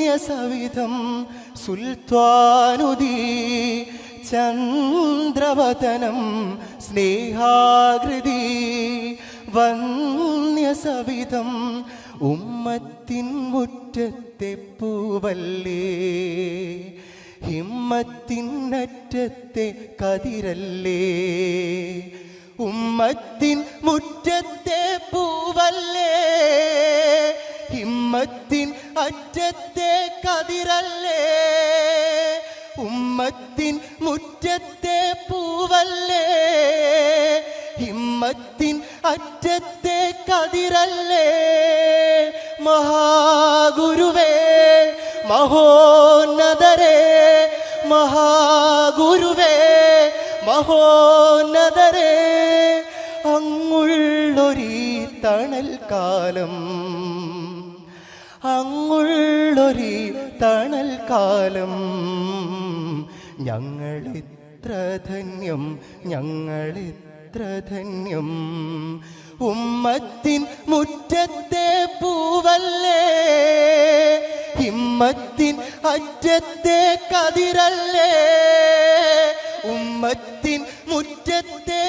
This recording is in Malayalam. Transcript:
വന്യസവിധം സുൽത്താനുദീ ചന്ദ്രവദനം സ്നേഹാകൃതി വന്യസവിധം ഉമ്മത്തിൻ മുറ്റത്തെ പൂവല്ലേ ഹിമ്മത്തിനറ്റത്തെ കതിരല്ലേ ഉമ്മത്തിൻ മുറ്റത്തെ പൂവല്ലേ ഹിമ്മത്തിൻ അറ്റത്തെ കതിരല്ലേ ഉമ്മത്തിൻ മുറ്റത്തെ പൂവല്ലേ ഹിമ്മത്തിൻ അറ്റത്തെ കതിരല്ലേ മഹാഗുരുവേ മഹോന്നതരേ മഹാഗുരുവേ മഹോന്നതരേ അങ്ങുള്ളൊരീ തണൽ കാലം അങ്ങുള്ളൊരീ തണൽ കാലം ഞങ്ങളെത്ര ധന്യം ഞങ്ങളെത്ര ധന്യം ഉമ്മത്തിൻ മുറ്റത്തെ പൂവല്ലേ ഹിമ്മത്തിൻ അറ്റത്തെ കതിരല്ലേ ഉമ്മത്തിൻ മുറ്റത്തെ